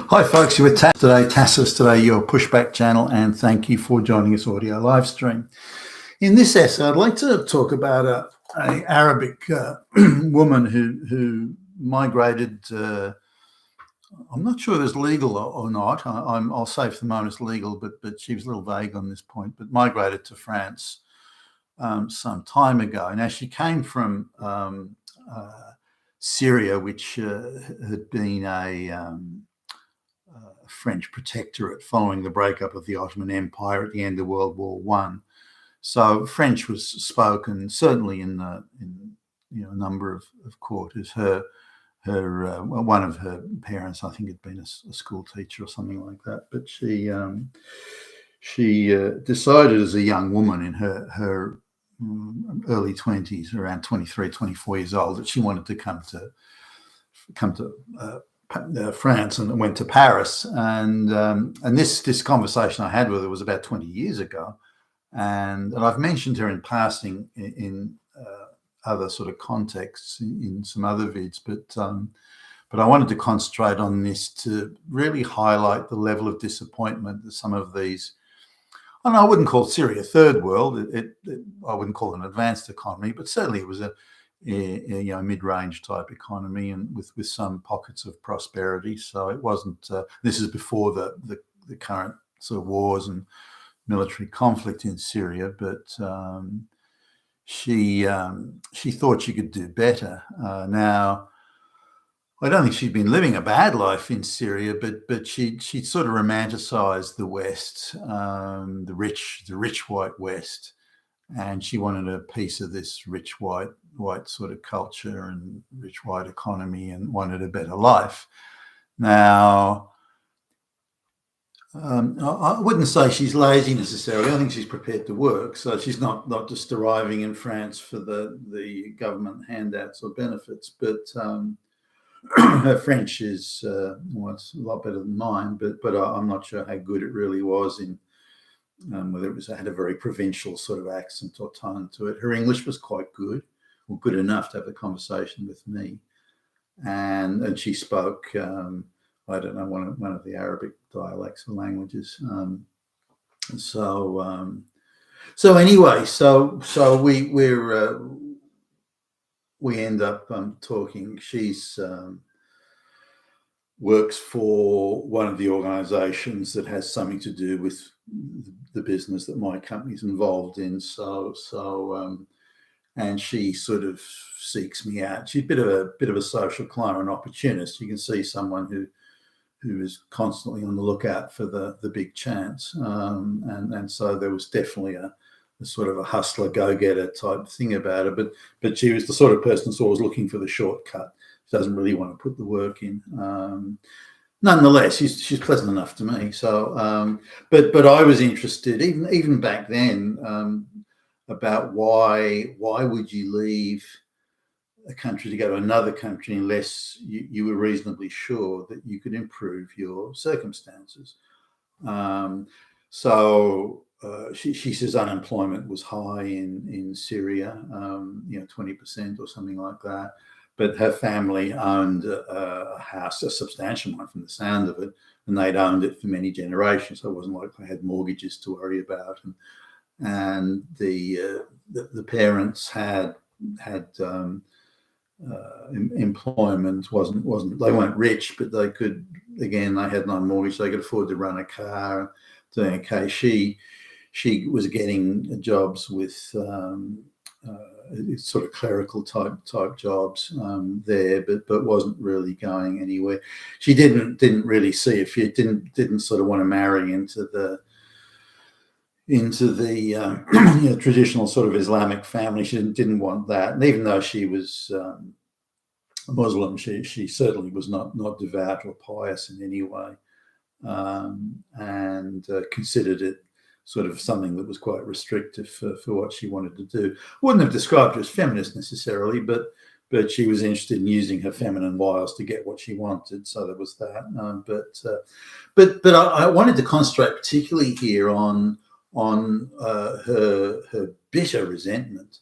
Hi folks, you're with Tassus today, your pushback channel, and thank you for joining us audio live stream. In this essay, I'd like to talk about a Arabic woman who migrated. I'm not sure it's legal or not. I'll say for the moment it's legal, but she was a little vague on this point. But migrated to France some time ago. Now she came from Syria, which had been a French protectorate following the breakup of the Ottoman Empire at the end of World War One. So French was spoken certainly in a number of quarters. One of her parents, I think, had been a school teacher or something like that. But she decided as a young woman in her early 20s, around 23, 24 years old, that she wanted to come to France, and went to Paris. And this conversation I had with her was about 20 years ago. And I've mentioned her in passing in other sort of contexts in some other vids, but I wanted to concentrate on this to really highlight the level of disappointment that some of these, and I wouldn't call Syria third world, I wouldn't call it an advanced economy, but certainly it was a mid-range type economy, and with some pockets of prosperity. So it wasn't. This is before the current sort of wars and military conflict in Syria, but she thought she could do better. Now, I don't think she'd been living a bad life in Syria, but she sort of romanticized the West, the rich white West, and she wanted a piece of this rich white sort of culture and rich white economy, and wanted a better life. Now, I wouldn't say she's lazy necessarily. I think she's prepared to work. So she's not just arriving in France for the government handouts or benefits, but her French is it's a lot better than mine, but I'm not sure how good it really was in whether it had a very provincial sort of accent or tone to it. Her English was quite good, or good enough to have a conversation with me, and she spoke I don't know, one of the Arabic dialects or languages. So anyway, we end up talking. She's works for one of the organizations that has something to do with the business that my company's involved in. And she sort of seeks me out. She's a bit of a social climber, an opportunist. You can see someone who is constantly on the lookout for the big chance. And so there was definitely a sort of a hustler, go-getter type thing about her. But she was the sort of person who's always looking for the shortcut. She doesn't really want to put the work in. Nonetheless, she's pleasant enough to me. So, but I was interested even back then about why would you leave a country to go to another country unless you were reasonably sure that you could improve your circumstances. She says unemployment was high in Syria, 20% or something like that. But her family owned a house, a substantial one from the sound of it, and they'd owned it for many generations. So it wasn't like they had mortgages to worry about. And the parents had employment. Wasn't they weren't rich, but they could, again, they had no mortgage. They could afford to run a car. Doing okay. She was getting jobs with sort of clerical type jobs there, but wasn't really going anywhere. She didn't really see if you didn't sort of want to marry into the traditional sort of Islamic family. She didn't want that, and even though she was Muslim, she certainly was not devout or pious in any way, and considered it sort of something that was quite restrictive for what she wanted to do. Wouldn't have described her as feminist necessarily, but she was interested in using her feminine wiles to get what she wanted. So there was that. But I wanted to concentrate particularly here on her bitter resentment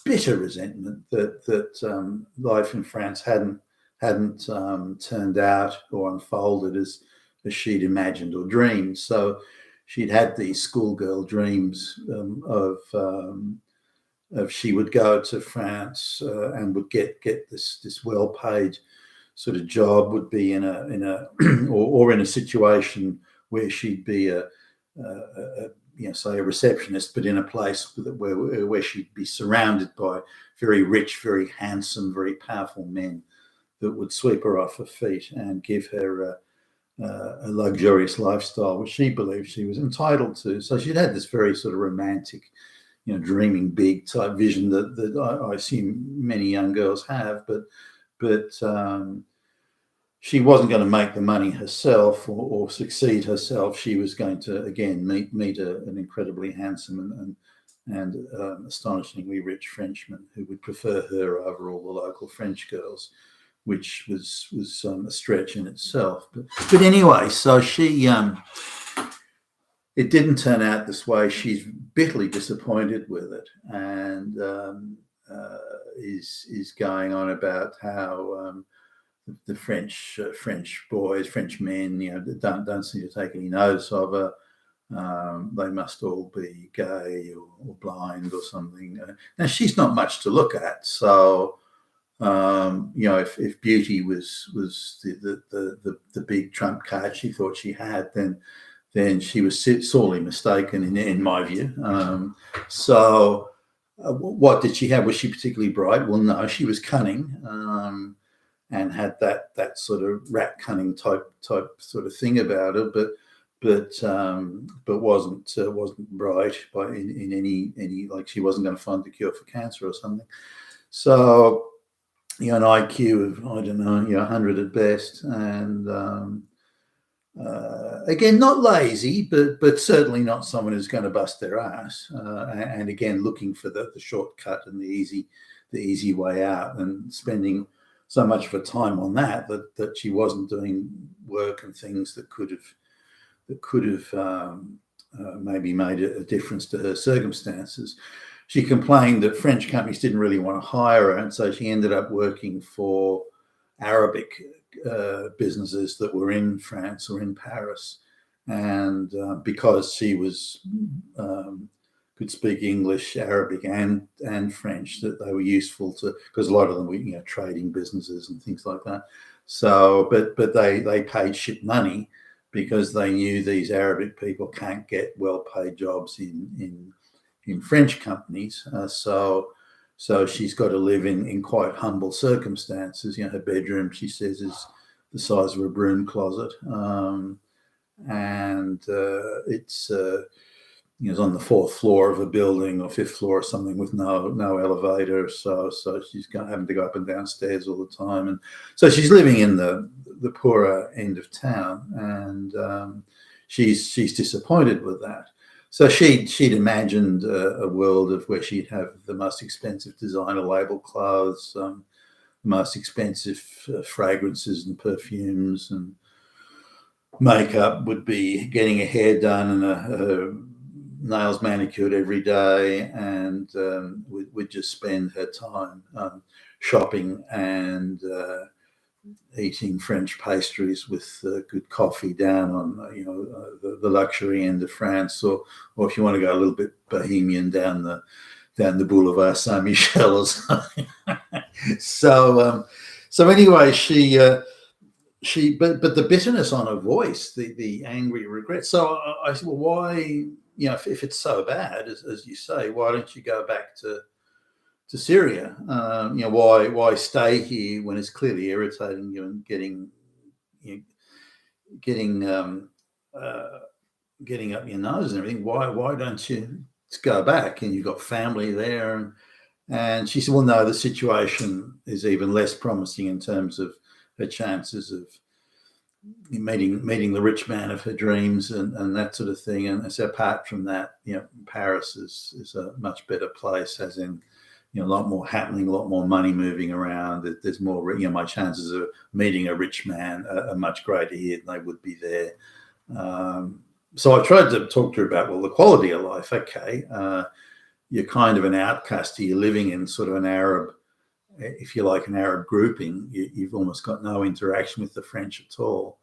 that life in France hadn't turned out or unfolded as she'd imagined or dreamed. So she'd had these schoolgirl dreams of she would go to France and would get this well-paid sort of job, would be in a or in a situation where she'd be a say a receptionist, but in a place where she'd be surrounded by very rich, very handsome, very powerful men that would sweep her off her feet and give her a luxurious lifestyle, which she believed she was entitled to. So she'd had this very sort of romantic, dreaming big type vision that I assume many young girls have, but she wasn't going to make the money herself or succeed herself. She was going to, again, meet an incredibly handsome and astonishingly rich Frenchman who would prefer her over all the local French girls, which was a stretch in itself. But anyway, so she it didn't turn out this way. She's bitterly disappointed with it, and is going on about how the French boys, French men, don't seem to take any notice of her. They must all be gay or blind or something. Now she's not much to look at, so if beauty was the big trump card she thought she had, then she was sorely mistaken in my view. So what did she have? Was she particularly bright? Well, no, she was cunning. And had that sort of rat cunning type sort of thing about her, but wasn't bright in any, like she wasn't going to find the cure for cancer or something. So an IQ of, I don't know, 100 at best, and again, not lazy, but certainly not someone who's going to bust their ass, and again looking for the shortcut and the easy way out, and spending so much of her time on that she wasn't doing work and things that could have maybe made a difference to her circumstances. She complained that French companies didn't really want to hire her, and so she ended up working for Arabic businesses that were in France or in Paris, and because she was could speak English, Arabic, and French, that they were useful to, because a lot of them were trading businesses and things like that. So, but they paid shit money because they knew these Arabic people can't get well-paid jobs in French companies. So she's got to live in quite humble circumstances. Her bedroom, she says, is the size of a broom closet, and it's on the fourth floor of a building or fifth floor or something with no elevator. So she's having to go up and down stairs all the time, and so she's living in the poorer end of town, and she's disappointed with that. So she'd imagined a world of where she'd have the most expensive designer label clothes, the most expensive fragrances and perfumes, and makeup, would be getting her hair done and her nails manicured every day, and would just spend her time shopping and eating French pastries with good coffee down on the luxury end of France, or if you want to go a little bit bohemian, down the Boulevard Saint Michel or something. So anyway, she but the bitterness on her voice, the angry regret. So I said, well, why? If it's so bad as you say, why don't you go back to Syria? Why stay here when it's clearly irritating you and getting up your nose and everything? Why don't you go back? And you've got family there. And she said, well, no, the situation is even less promising in terms of her chances of meeting the rich man of her dreams and that sort of thing. And so apart from that, Paris is a much better place, as in, a lot more happening, a lot more money moving around. There's more, my chances of meeting a rich man are much greater here than they would be there. So I tried to talk to her about, well, the quality of life. Okay, you're kind of an outcast here, living in sort of an Arab, if you like, an Arab grouping. You've almost got no interaction with the French at all.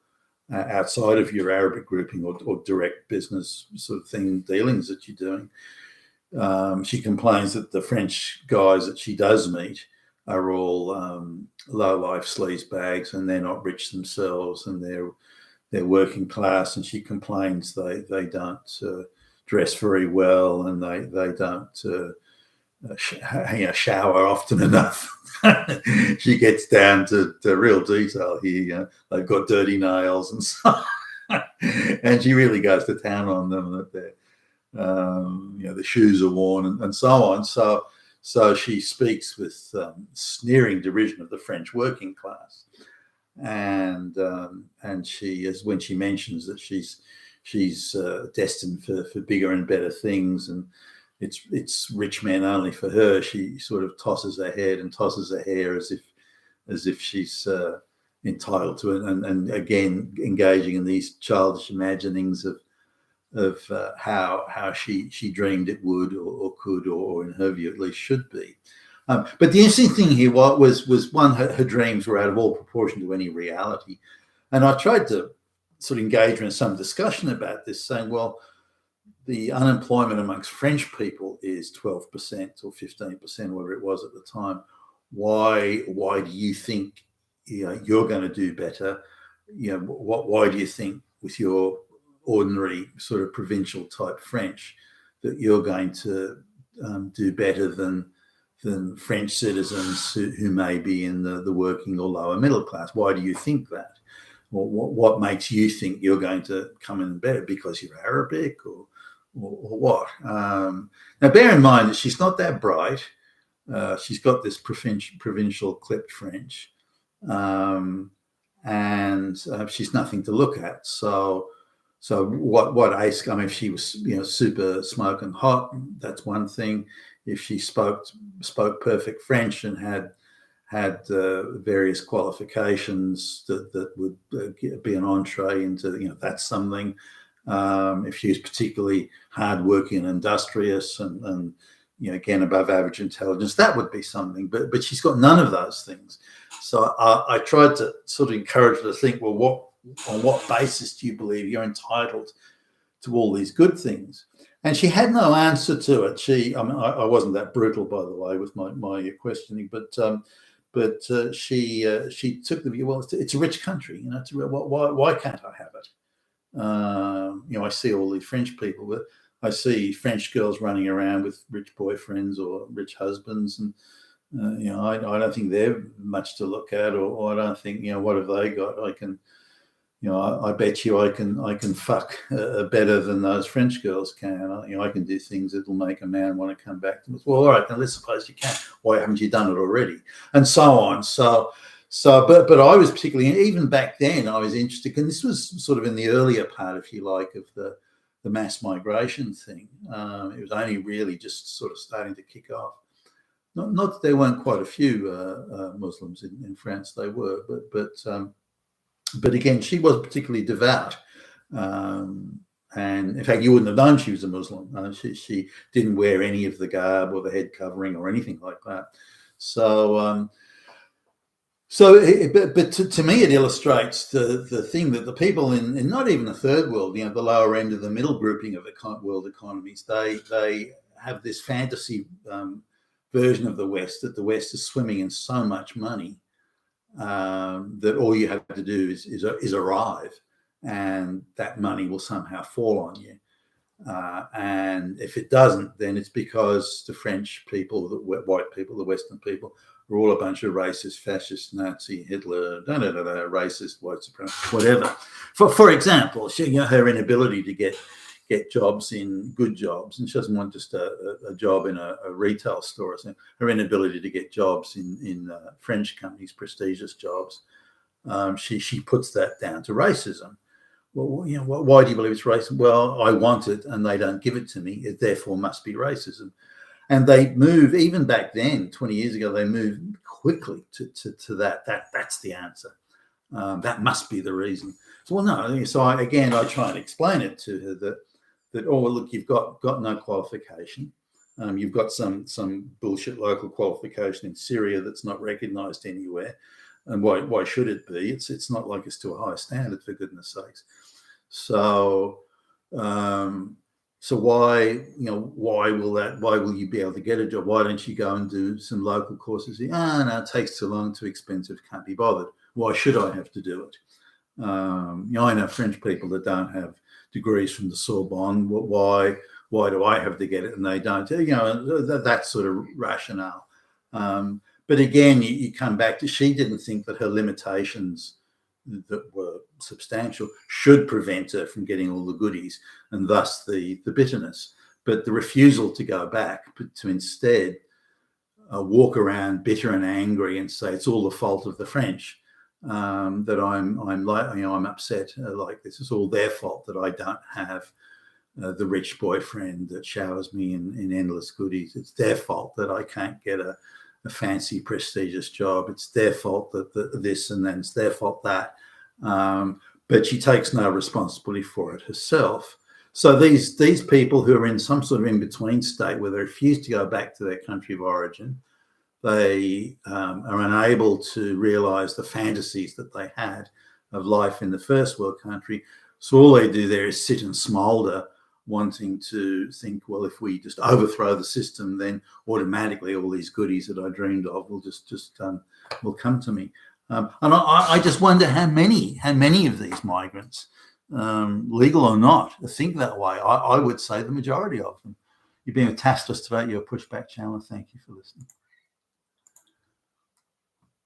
outside of your Arabic grouping or direct business sort of thing dealings that you're doing. She complains that the French guys that she does meet are all low-life sleazebags, and they're not rich themselves, and they're working class. And she complains they don't dress very well, and they don't shower often enough. She gets down to real detail here. They've got dirty nails and so on. And she really goes to town on them, that they're the shoes are worn and so on. So she speaks with sneering derision of the French working class, and she is, when she mentions that she's destined for bigger and better things, and it's rich men only for her, she sort of tosses her head and tosses her hair as if she's entitled to it, and again engaging in these childish imaginings of how she dreamed it would or could, or in her view at least should be. But the interesting thing here was one, her dreams were out of all proportion to any reality. And I tried to sort of engage her in some discussion about this, saying, well, the unemployment amongst French people is 12% or 15%, whatever it was at the time. Why do you think you're going to do better? Why do you think with your ordinary sort of provincial type French that you're going to do better than French citizens who may be in the working or lower middle class? Why do you think that? Or what makes you think you're going to come in better? Because you're Arabic or what? Now, bear in mind that she's not that bright. She's got this provincial clipped French, and she's nothing to look at. So what ace? I mean, if she was super smoking hot, that's one thing. If she spoke perfect French and had various qualifications that would be an entree into, that's something. If she was particularly hardworking and industrious and again above average intelligence, that would be something. But she's got none of those things. So I tried to sort of encourage her to think, well, on what basis do you believe you're entitled to all these good things? And she had no answer to it. I wasn't that brutal, by the way, with my questioning, but she took the view, well, it's a rich country, why can't I have it? I see all these French people, but I see French girls running around with rich boyfriends or rich husbands, and I don't think they're much to look at, or I don't think what have they got? I can. I bet you I can fuck better than those French girls can. I can do things that will make a man want to come back to us. Well, all right, then let's suppose you can. Why haven't you done it already? And so on. But I was particularly, even back then, I was interested, and this was sort of in the earlier part, if you like, of the mass migration thing. It was only really just sort of starting to kick off. Not that there weren't quite a few Muslims in France. They were, but again, she was particularly devout. And in fact, you wouldn't have known she was a Muslim. She didn't wear any of the garb or the head covering or anything like that. But to me, it illustrates the thing that the people in not even the third world, the lower end of the middle grouping of world economies, they have this fantasy version of the West, that the West is swimming in so much money that all you have to do is arrive, and that money will somehow fall on you. And if it doesn't, then it's because the French people, the white people, the Western people, are all a bunch of racist, fascist, Nazi, Hitler, racist, white supremacist, whatever. For example, her inability to get jobs in good jobs, and she doesn't want just a job in a retail store. So her inability to get jobs in French companies, prestigious jobs, she puts that down to racism. Well, why do you believe it's racism? Well, I want it and they don't give it to me. It therefore must be racism. And they move, even back then, 20 years ago, they moved quickly to that. That's the answer. That must be the reason. So, well, no. So I try and explain it to her that look, you've got no qualification. You've got some bullshit local qualification in Syria that's not recognized anywhere. and why should it be? It's not like it's to a high standard, for goodness sakes. So so why why will you be able to get a job? Why don't you go and do some local courses? No, it takes too long, too expensive, can't be bothered. Why should I have to do it? I know French people that don't have degrees from the Sorbonne. Why do I have to get it and they don't? That sort of rationale. But again, you come back to, she didn't think that her limitations that were substantial should prevent her from getting all the goodies, and thus the bitterness. But the refusal to go back, but to instead walk around bitter and angry and say it's all the fault of the French, that I'm upset like this. It's all their fault that I don't have the rich boyfriend that showers me in endless goodies. It's their fault that I can't get a fancy, prestigious job. It's their fault that this, and then it's their fault that. But she takes no responsibility for it herself. So these people who are in some sort of in-between state where they refuse to go back to their country of origin, they are unable to realize the fantasies that they had of life in the first world country. So all they do there is sit and smolder, wanting to think, well, if we just overthrow the system, then automatically all these goodies that I dreamed of will just will come to me. And I just wonder how many of these migrants, legal or not, think that way. I would say the majority of them. You've been with Tasteless today, your Pushback channel. Thank you for listening.